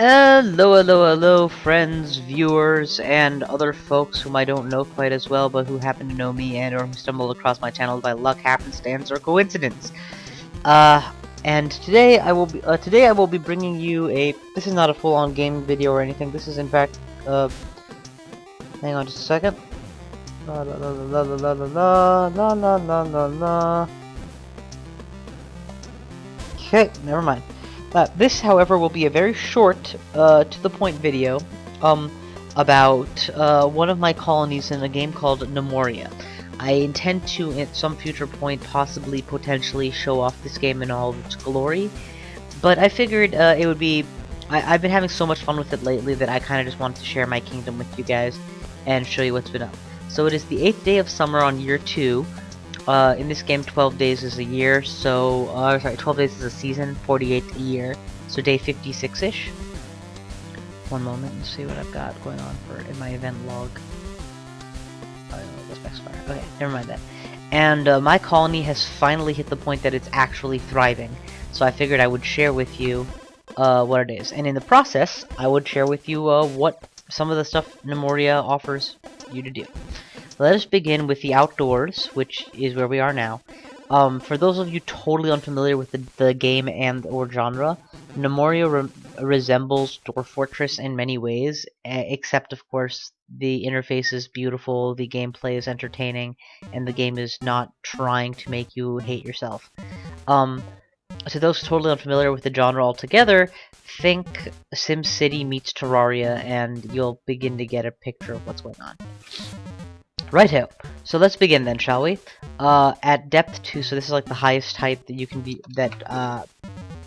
Hello, friends, viewers, and other folks whom I don't know quite as well, but who happen to know me and or who stumbled across my channel by luck, happenstance, or coincidence. And today I will be bringing you a. This is not a full-on gaming video or anything. This is in fact, hang on just a second. La la la la la la la la la la la la. Okay, never mind. This, however, will be a very short, to-the-point video, about, one of my colonies in a game called Gnomoria. I intend to, at some future point, possibly, potentially, show off this game in all of its glory, but I figured, it would be... I've been having so much fun with it lately that I kinda just wanted to share my kingdom with you guys, and show you what's been up. So it is the 8th day of summer on year 2, in this game, 12 days is a year, so, sorry, 12 days is a season, 48 a year, so day 56-ish. One moment, let's see what I've got going on in my event log. Oh, this backfire. Okay, never mind that. And, my colony has finally hit the point that it's actually thriving, so I figured I would share with you, what it is. And in the process, I would share with you, what some of the stuff Gnomoria offers you to do. Let us begin with the outdoors, which is where we are now. For those of you totally unfamiliar with the game and or genre, Gnomoria resembles Dwarf Fortress in many ways, except of course the interface is beautiful, the gameplay is entertaining, and the game is not trying to make you hate yourself. To those totally unfamiliar with the genre altogether, think SimCity meets Terraria, and you'll begin to get a picture of what's going on. Righto, so let's begin then, shall we? At depth 2, so this is like the highest height that you can be,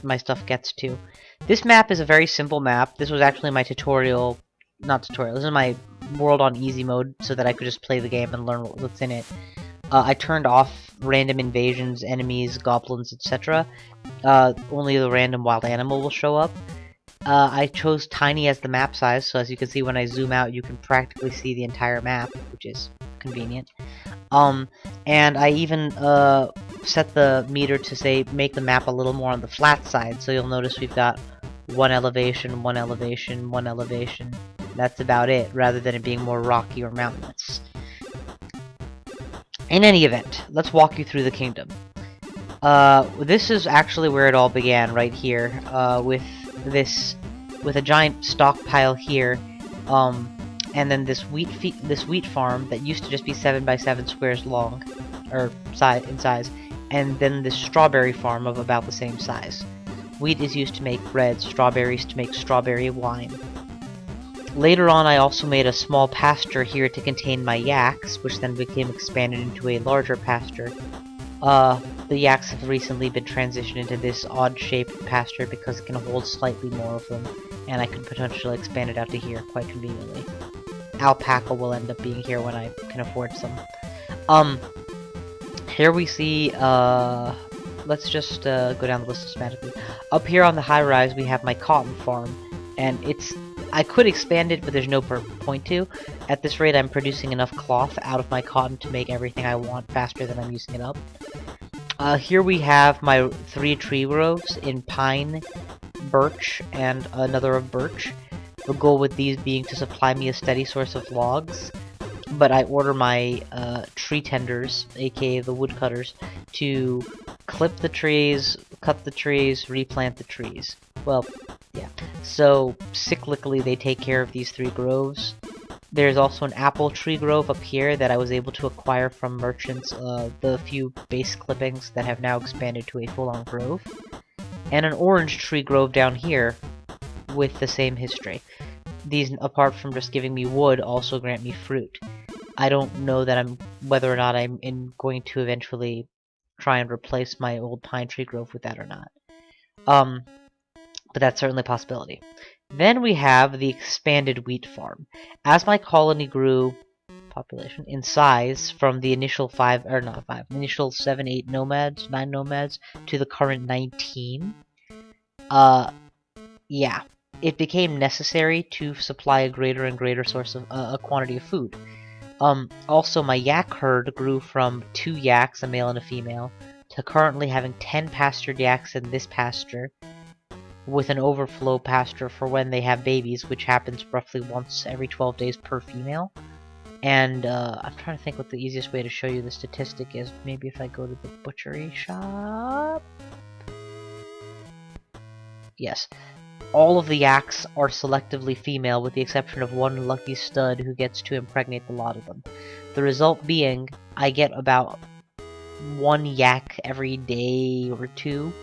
my stuff gets to. This map is a very simple map. This was actually my tutorial, not tutorial, this is my world on easy mode so that I could just play the game and learn what's in it. I turned off random invasions, enemies, goblins, etc. Only the random wild animal will show up. I chose tiny as the map size, so as you can see when I zoom out you can practically see the entire map, which is convenient. And I even set the meter to say make the map a little more on the flat side, so you'll notice we've got one elevation, one elevation, one elevation. That's about it, rather than it being more rocky or mountainous. In any event, let's walk you through the kingdom. This is actually where it all began, right here, with a giant stockpile here, and then this wheat farm that used to just be 7 by 7 squares long, or in size, and then this strawberry farm of about the same size. Wheat is used to make bread, strawberries to make strawberry wine. Later on, I also made a small pasture here to contain my yaks, which then became expanded into a larger pasture. The yaks have recently been transitioned into this odd-shaped pasture because it can hold slightly more of them, and I could potentially expand it out to here quite conveniently. Alpaca will end up being here when I can afford some. Here we see, let's just go down the list systematically. Up here on the high-rise we have my cotton farm, and I could expand it, but there's no point to. At this rate, I'm producing enough cloth out of my cotton to make everything I want faster than I'm using it up. Here we have my 3 tree groves in pine, birch, and another of birch. The goal with these being to supply me a steady source of logs, but I order my tree tenders, aka the woodcutters, to clip the trees, cut the trees, replant the trees. Well, yeah. So, cyclically they take care of these 3 groves. There's also an apple tree grove up here that I was able to acquire from merchants, the few base clippings that have now expanded to a full-on grove. And an orange tree grove down here with the same history. These, apart from just giving me wood, also grant me fruit. I don't know that whether or not I'm going to eventually try and replace my old pine tree grove with that or not. But that's certainly a possibility. Then we have the expanded wheat farm. As my colony grew population in size from the initial 7, 8 nomads, 9 nomads to the current 19, yeah, it became necessary to supply a greater and greater source of a quantity of food. Also my yak herd grew from 2 yaks, a male and a female, to currently having 10 pastured yaks in this pasture, with an overflow pasture for when they have babies, which happens roughly once every 12 days per female. And I'm trying to think what the easiest way to show you the statistic is. Maybe if I go to the butchery shop. Yes. All of the yaks are selectively female, with the exception of one lucky stud who gets to impregnate the lot of them. The result being, I get about one yak every day or two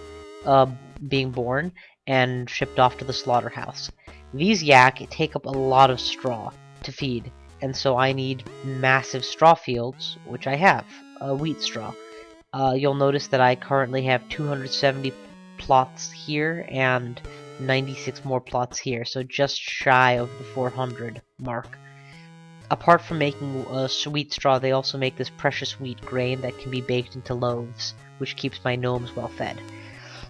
being born and shipped off to the slaughterhouse. These yak take up a lot of straw to feed, and so I need massive straw fields, which I have, wheat straw. You'll notice that I currently have 270 plots here and 96 more plots here, so just shy of the 400 mark. Apart from making wheat straw, they also make this precious wheat grain that can be baked into loaves, which keeps my gnomes well fed.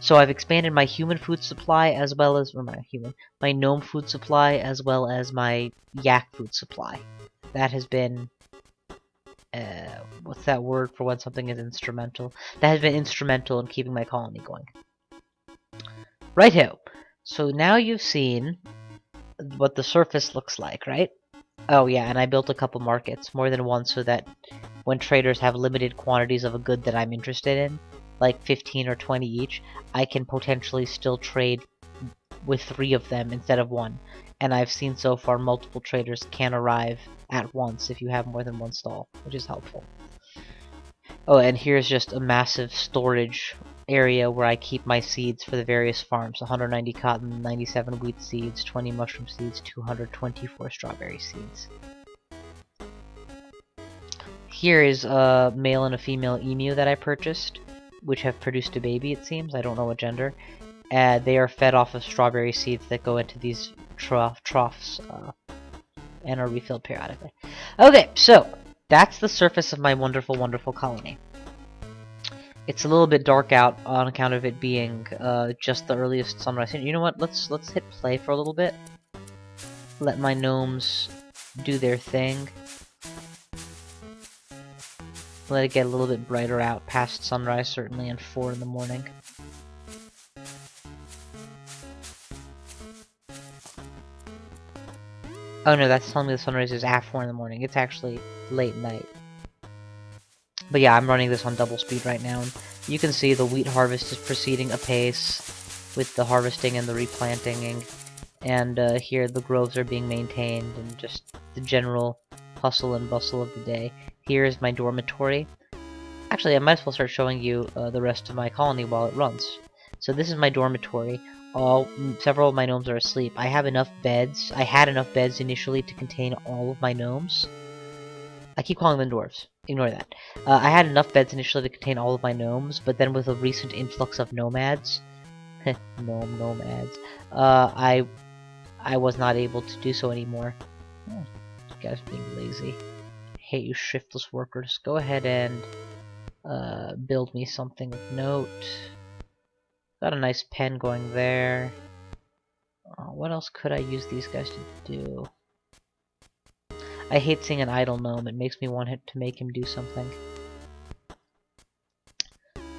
So I've expanded my human food supply as well as, my gnome food supply as well as my yak food supply. That has been, what's that word for when something is instrumental? That has been instrumental in keeping my colony going. Righto. So now you've seen what the surface looks like, right? Oh yeah, and I built a couple markets, more than one, so that when traders have limited quantities of a good that I'm interested in, like 15 or 20 each, I can potentially still trade with 3 of them instead of 1. And I've seen so far multiple traders can arrive at once if you have more than one stall, which is helpful. Oh, and here's just a massive storage area where I keep my seeds for the various farms. 190 cotton, 97 wheat seeds, 20 mushroom seeds, 224 strawberry seeds. Here is a male and a female emu that I purchased, which have produced a baby, it seems. I don't know what gender. They are fed off of strawberry seeds that go into these troughs and are refilled periodically. Okay, so that's the surface of my wonderful, wonderful colony. It's a little bit dark out on account of it being just the earliest sunrise. You know what? Let's hit play for a little bit. Let my gnomes do their thing. Let it get a little bit brighter out past sunrise, certainly, and 4 in the morning. Oh no, that's telling me the sunrise is at 4 in the morning. It's actually late night. But yeah, I'm running this on double speed right now. And you can see the wheat harvest is proceeding apace with the harvesting and the replanting. And here the groves are being maintained and just the general hustle and bustle of the day. Here is my dormitory. Actually, I might as well start showing you the rest of my colony while it runs. So this is my dormitory. Several of my gnomes are asleep. I have enough beds. I had enough beds initially to contain all of my gnomes. I keep calling them dwarves. Ignore that. I had enough beds initially to contain all of my gnomes, but then with a recent influx of nomads, nomads, I was not able to do so anymore. Oh, you guys are being lazy. I hate you shiftless workers. Go ahead and build me something of note. Got a nice pen going there. What else could I use these guys to do? I hate seeing an idle gnome. It makes me want to make him do something.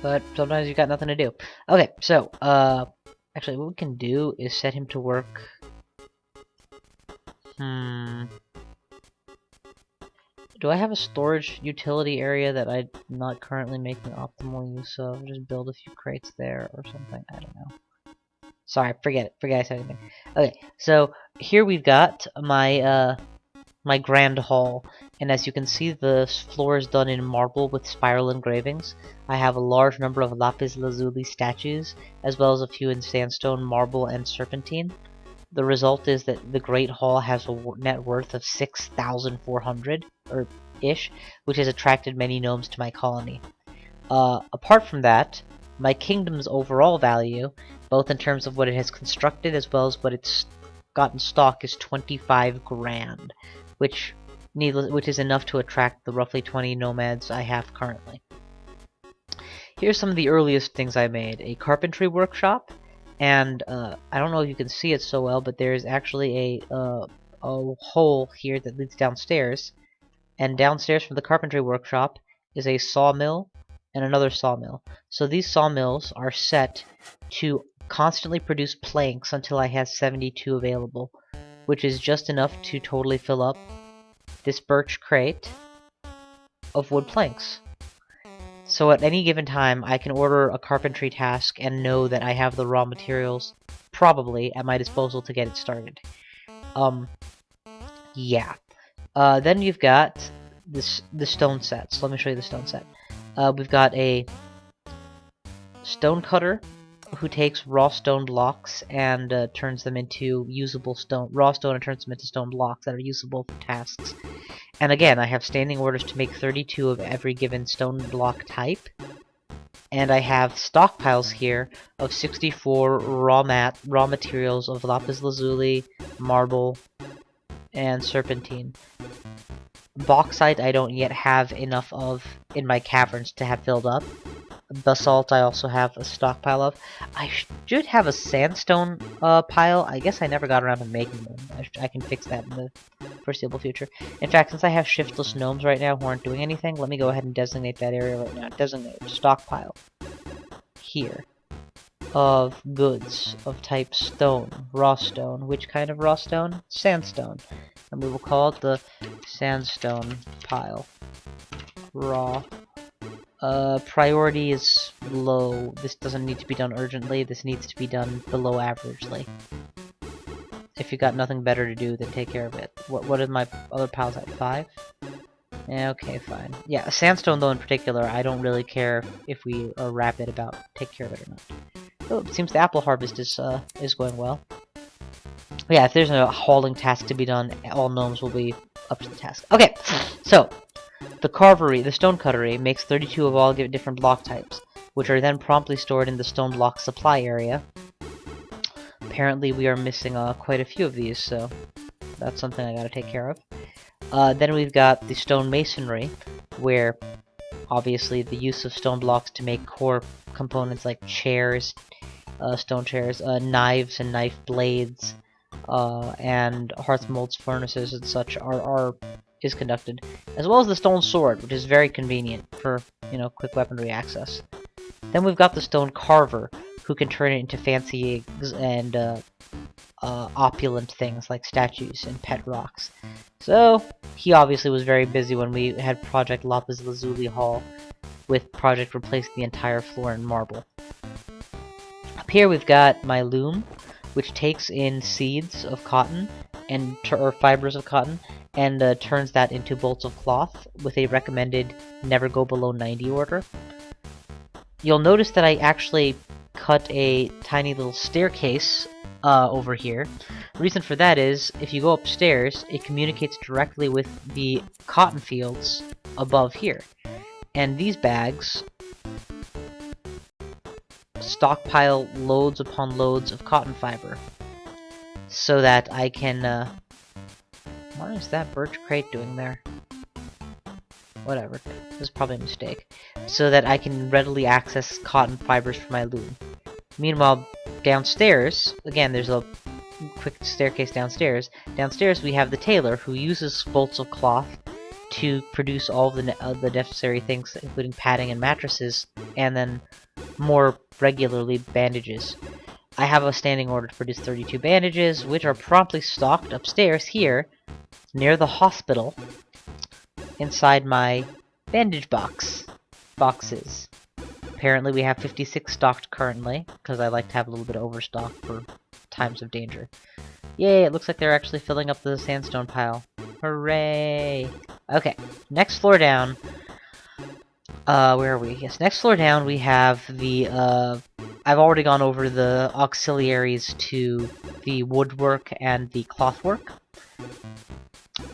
But sometimes you got nothing to do. Okay, so, actually what we can do is set him to work. Do I have a storage utility area that I'm not currently making optimal use of? Just build a few crates there or something. I don't know. Sorry, forget it. Forget I said anything. Okay, so here we've got my my grand hall, and as you can see, the floor is done in marble with spiral engravings. I have a large number of lapis lazuli statues, as well as a few in sandstone, marble, and serpentine. The result is that the Great Hall has a net worth of 6,400, or ish, which has attracted many gnomes to my colony. Apart from that, my kingdom's overall value, both in terms of what it has constructed as well as what it's got in stock, is 25 grand, which is enough to attract the roughly 20 nomads I have currently. Here's some of the earliest things I made. A carpentry workshop, and I don't know if you can see it so well, but there's actually a hole here that leads downstairs, and downstairs from the carpentry workshop is a sawmill and another sawmill. So these sawmills are set to constantly produce planks until I have 72 available, which is just enough to totally fill up this birch crate of wood planks. So at any given time, I can order a carpentry task and know that I have the raw materials, probably, at my disposal to get it started. Yeah. Then you've got the stone sets. Let me show you the stone set. We've got a stone cutter who takes raw stone blocks and turns them into usable raw stone and turns them into stone blocks that are usable for tasks. And again, I have standing orders to make 32 of every given stone block type. And I have stockpiles here of 64 raw materials of lapis lazuli, marble, and serpentine. Bauxite I don't yet have enough of in my caverns to have filled up. Basalt I also have a stockpile of. I should have a sandstone pile. I guess I never got around to making them. I can fix that in the foreseeable future. In fact, since I have shiftless gnomes right now who aren't doing anything, let me go ahead and designate that area right now. Designate stockpile here of goods of type stone, raw stone. Which kind of raw stone? Sandstone. And we will call it the sandstone pile. Raw. Priority is low. This doesn't need to be done urgently. This needs to be done below averagely. If you got nothing better to do, then take care of it. What are my other piles at? 5? Yeah, okay, fine. Yeah, sandstone though in particular, I don't really care if we are rapid about take care of it or not. Oh, it seems the apple harvest is going well. Yeah, if there's a hauling task to be done, all gnomes will be up to the task. Okay, so the stone cuttery, makes 32 of all different block types, which are then promptly stored in the stone block supply area. Apparently we are missing quite a few of these, so that's something I gotta take care of. Then we've got the stone masonry, where obviously the use of stone blocks to make core components like chairs, stone chairs, knives and knife blades, and hearth molds, furnaces, and such is conducted, as well as the stone sword, which is very convenient for, quick weaponry access. Then we've got the stone carver, who can turn it into fancy and opulent things like statues and pet rocks. So he obviously was very busy when we had Project Lapis Lazuli Hall, with Project replacing the entire floor in marble. Up here we've got my loom, which takes in seeds of cotton or fibers of cotton and turns that into bolts of cloth with a recommended never go below 90 order. You'll notice that I actually cut a tiny little staircase over here. The reason for that is, if you go upstairs, it communicates directly with the cotton fields above here. And these bags stockpile loads upon loads of cotton fiber, so that I can, what is that birch crate doing there? Whatever, this is probably a mistake. So that I can readily access cotton fibers for my loom. Meanwhile, downstairs, again, there's a quick staircase downstairs. Downstairs we have the tailor, who uses bolts of cloth to produce all of the necessary things, including padding and mattresses, and then more regularly bandages. I have a standing order to produce 32 bandages, which are promptly stocked upstairs here, near the hospital, inside my bandage boxes. Apparently we have 56 stocked currently, because I like to have a little bit of overstock for times of danger. Yay, it looks like they're actually filling up the sandstone pile. Hooray! Okay, next floor down. Where are we? Yes, next floor down we have the, I've already gone over the auxiliaries to the woodwork and the clothwork.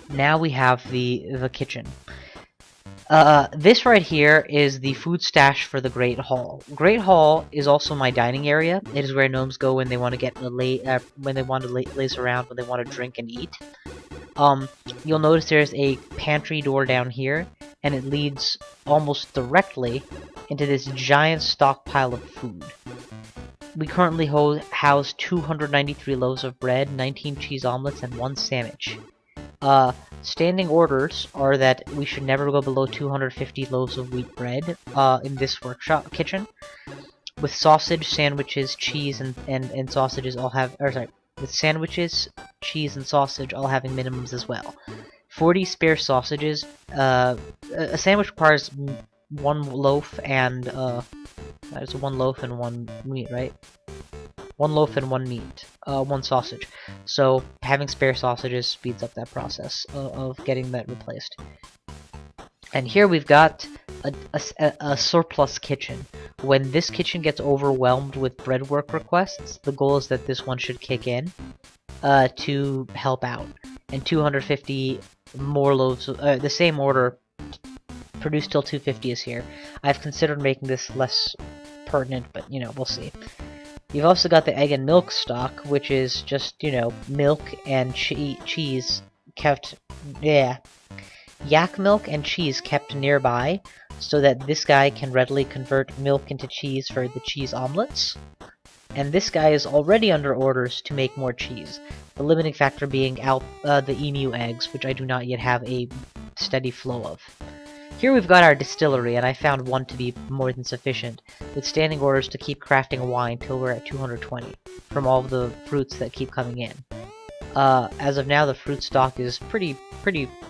Now we have the kitchen. This right here is the food stash for the Great Hall. Great Hall is also my dining area. It is where gnomes go when they want to get when they want to laze around, when they want to drink and eat. You'll notice there's a pantry door down here, and it leads almost directly into this giant stockpile of food. We currently house 293 loaves of bread, 19 cheese omelets, and 1 sandwich. Standing orders are that we should never go below 250 loaves of wheat bread in this kitchen. with sausage, sandwiches, cheese, and sausages all have, or sorry, with sandwiches, cheese, and sausage all having minimums as well. 40 spare sausages. A sandwich requires one loaf and that's one loaf and one meat, right? One loaf and one meat, one sausage. So having spare sausages speeds up that process of getting that replaced. And here we've got a surplus kitchen. When this kitchen gets overwhelmed with bread work requests, the goal is that this one should kick in to help out. And 250 more loaves, the same order, produced till 250 is here. I've considered making this less pertinent, but you know, we'll see. You've also got the egg and milk stock, which is just, you know, milk and cheese kept, yeah, yak milk and cheese kept nearby, so that this guy can readily convert milk into cheese for the cheese omelets. And this guy is already under orders to make more cheese. The limiting factor being the emu eggs, which I do not yet have a steady flow of. Here we've got our distillery, and I found one to be more than sufficient, with standing orders to keep crafting wine till we're at 220, from all of the fruits that keep coming in. As of now, the fruit stock is pretty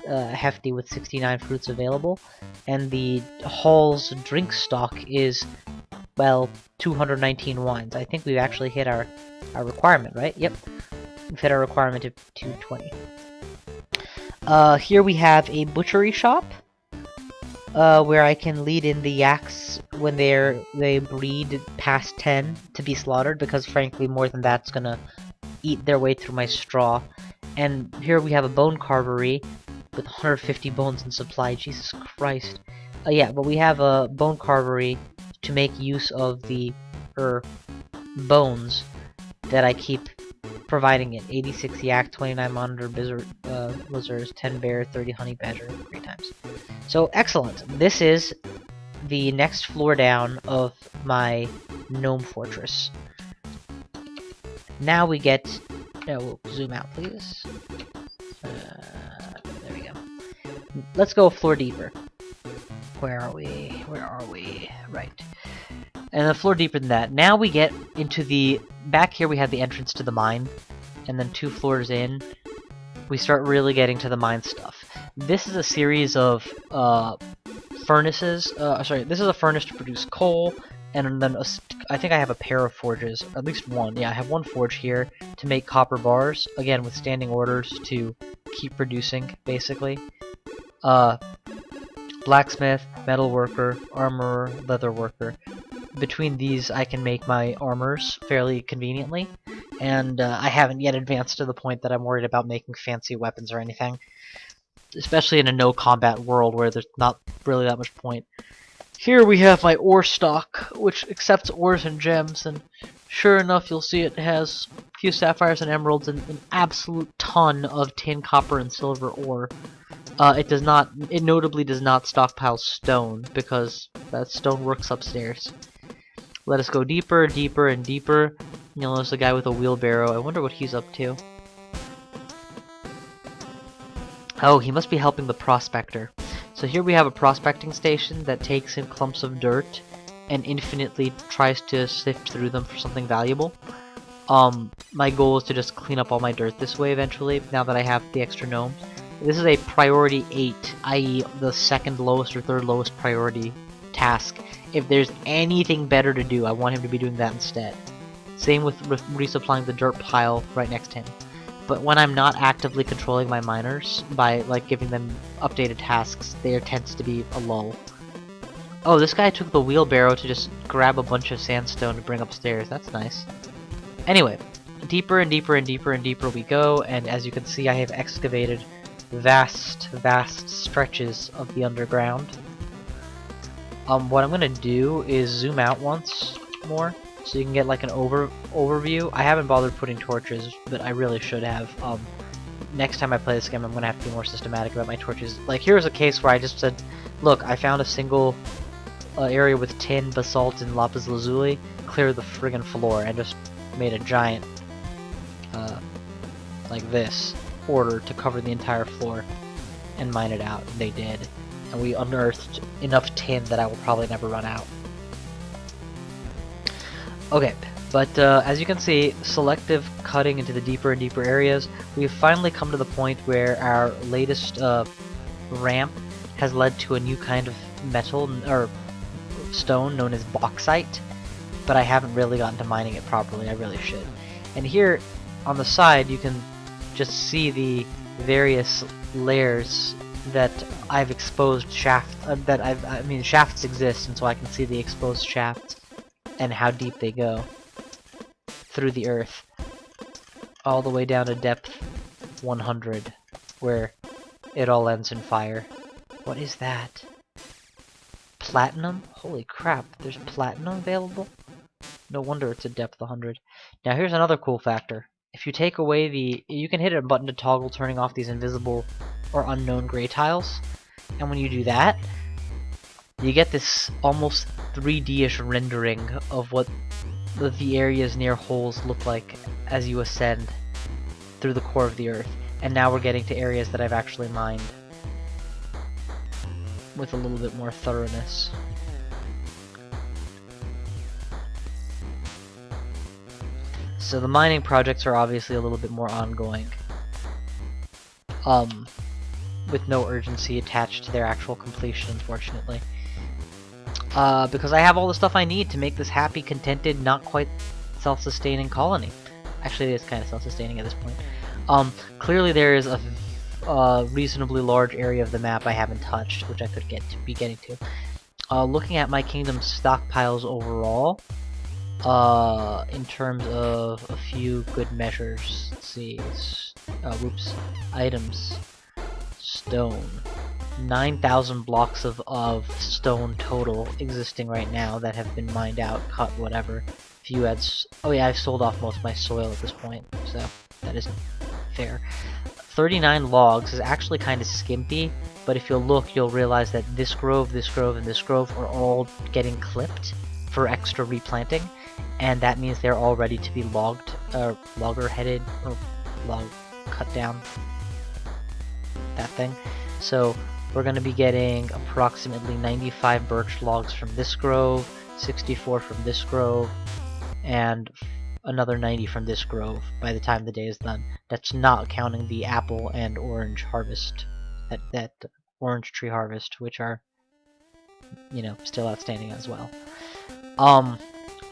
hefty, with 69 fruits available, and the hall's drink stock is, well, 219 wines. I think we've actually hit our requirement, right? Yep. We've hit our requirement of 220. Here we have a butchery shop, where I can lead in the yaks when they breed past 10 to be slaughtered, because frankly more than that's gonna eat their way through my straw. And here we have a bone carvery with 150 bones in supply. Jesus Christ. Yeah, but we have a bone carvery to make use of the bones that I keep providing it. 86 yak, 29 monitor lizards, 10 bear, 30 honey badger, 3 times. So excellent. This is the next floor down of my gnome fortress. Now we get, we'll zoom out please. There we go. Let's go a floor deeper. Where are we? Where are we? Right. And a floor deeper than that. Now we get into the... Back here we have the entrance to the mine. And then 2 floors in, we start really getting to the mine stuff. This is a series of furnaces. Sorry, this is a furnace to produce coal. And then I think I have a pair of forges. At least one. Yeah, I have one forge here to make copper bars. Again, with standing orders to keep producing, basically. Blacksmith, metal worker, armorer, leather worker. Between these, I can make my armors fairly conveniently, and I haven't yet advanced to the point that I'm worried about making fancy weapons or anything, especially in a no-combat world where there's not really that much point. Here we have my ore stock, which accepts ores and gems, and sure enough, you'll see it has a few sapphires and emeralds and an absolute ton of tin, copper, and silver ore. It notably does not stockpile stone, because that stone works upstairs. Let us go deeper, deeper, and deeper. You'll notice a guy with a wheelbarrow. I wonder what he's up to. Oh, he must be helping the prospector. So here we have a prospecting station that takes in clumps of dirt and infinitely tries to sift through them for something valuable. My goal is to just clean up all my dirt this way eventually, now that I have the extra gnomes. This is a priority 8, i.e. the second lowest or third lowest priority task. If there's anything better to do, I want him to be doing that instead. Same with resupplying the dirt pile right next to him. But when I'm not actively controlling my miners by like giving them updated tasks, there tends to be a lull. Oh, this guy took the wheelbarrow to just grab a bunch of sandstone to bring upstairs. That's nice. Anyway, deeper and deeper and deeper and deeper we go, and as you can see, I have excavated vast stretches of the underground. What I'm gonna do is zoom out once more, so you can get like an overview. I haven't bothered putting torches, but I really should have. Next time I play this game, I'm gonna have to be more systematic about my torches. Like, here's a case where I just said, look, I found a single area with tin, basalt, and lapis lazuli, clear the friggin' floor, and just made a giant, like this, order to cover the entire floor and mine it out. And they did. And we unearthed enough tin that I will probably never run out. Okay, but as you can see, selective cutting into the deeper and deeper areas, we've finally come to the point where our latest ramp has led to a new kind of metal or stone known as bauxite, but I haven't really gotten to mining it properly. I really should. And here on the side, you can just see the various layers that I've exposed shafts exist, and so I can see the exposed shafts and how deep they go through the earth, all the way down to depth 100, where it all ends in fire. What is that? Platinum? Holy crap, there's platinum available? No wonder it's a depth 100. Now here's another cool factor. If you take away you can hit a button to toggle turning off these invisible or unknown gray tiles, and when you do that, you get this almost 3D-ish rendering of what the areas near holes look like as you ascend through the core of the earth. And now we're getting to areas that I've actually mined with a little bit more thoroughness. So the mining projects are obviously a little bit more ongoing, with no urgency attached to their actual completion, unfortunately. Because I have all the stuff I need to make this happy, contented, not quite self-sustaining colony. Actually, it is kind of self-sustaining at this point. Clearly there is a reasonably large area of the map I haven't touched, which I could be getting to. Looking at my kingdom's stockpiles overall, in terms of a few good measures, let's see, items, stone, 9,000 blocks of stone total existing right now that have been mined out, cut, whatever. If you had, oh yeah, I've sold off most of my soil at this point, so that isn't fair. 39 logs is actually kind of skimpy, but if you'll look, you'll realize that this grove, and this grove are all getting clipped for extra replanting, and that means they're all ready to be logger-headed, or log cut down, that thing. So we're going to be getting approximately 95 birch logs from this grove, 64 from this grove, and another 90 from this grove by the time the day is done. That's not counting the apple and orange harvest, that orange tree harvest, which are, you know, still outstanding as well.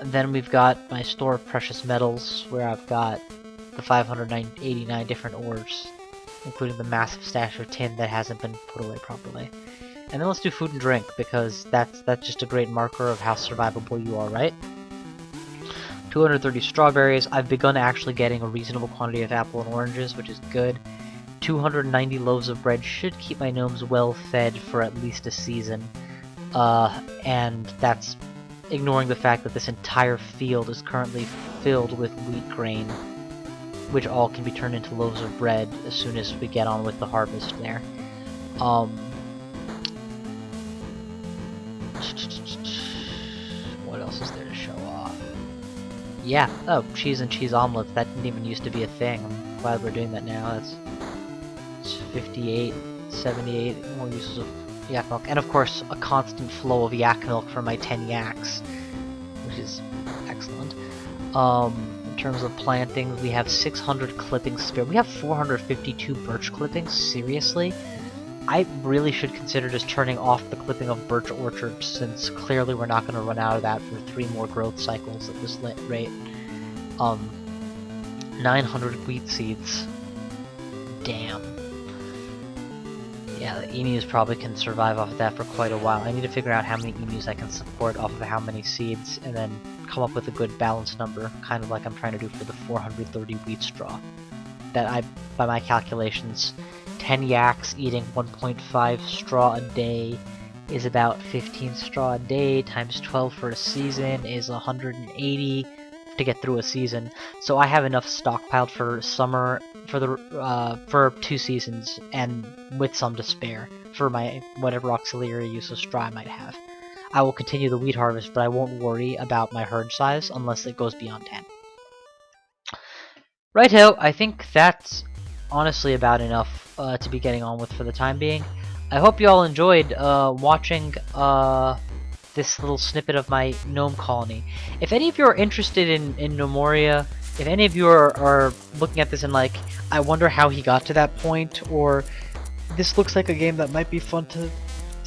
Then we've got my store of precious metals, where I've got the 589 different ores, including the massive stash of tin that hasn't been put away properly. And then let's do food and drink, because that's just a great marker of how survivable you are, right? 230 strawberries. I've begun actually getting a reasonable quantity of apple and oranges, which is good. 290 loaves of bread should keep my gnomes well fed for at least a season. And that's ignoring the fact that this entire field is currently filled with wheat grain, which all can be turned into loaves of bread as soon as we get on with the harvest there. What else is there to show off? Yeah, oh, cheese and cheese omelets. That didn't even used to be a thing. I'm glad we're doing that now. It's 58, 78 more uses of yak milk. And of course, a constant flow of yak milk from my 10 yaks, which is excellent. In terms of planting, we have 600 clippings spare. We have 452 birch clippings? Seriously? I really should consider just turning off the clipping of birch orchards, since clearly we're not going to run out of that for 3 more growth cycles at this rate. 900 wheat seeds. Damn. Yeah, the emus probably can survive off of that for quite a while. I need to figure out how many emus I can support off of how many seeds, and then come up with a good balanced number, kind of like I'm trying to do for the 430 wheat straw. That by my calculations, 10 yaks eating 1.5 straw a day is about 15 straw a day, times 12 for a season is 180 to get through a season. So I have enough stockpiled for summer, for 2 seasons, and with some to spare for my whatever auxiliary use of straw I might have. I will continue the wheat harvest, but I won't worry about my herd size unless it goes beyond 10. Righto, I think that's honestly about enough to be getting on with for the time being. I hope you all enjoyed watching this little snippet of my gnome colony. If any of you are interested in Gnomoria, if any of you are looking at this and like, I wonder how he got to that point, or this looks like a game that might be fun to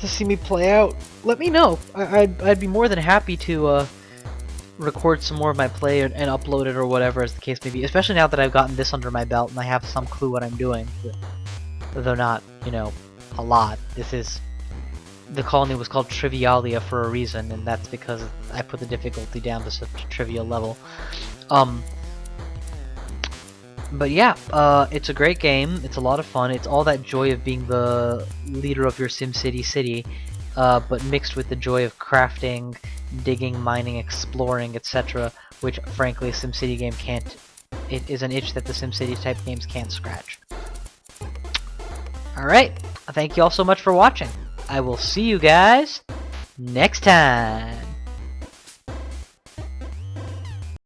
see me play out, let me know. I'd be more than happy to record some more of my play and upload it or whatever as the case may be, especially now that I've gotten this under my belt and I have some clue what I'm doing, though not, you know, a lot. The colony was called Trivialia for a reason, and that's because I put the difficulty down to such a trivial level. But yeah, it's a great game. It's a lot of fun. It's all that joy of being the leader of your SimCity city, but mixed with the joy of crafting, digging, mining, exploring, etc. Which, frankly, a SimCity game can't. It is an itch that the SimCity type games can't scratch. Alright, thank you all so much for watching. I will see you guys next time.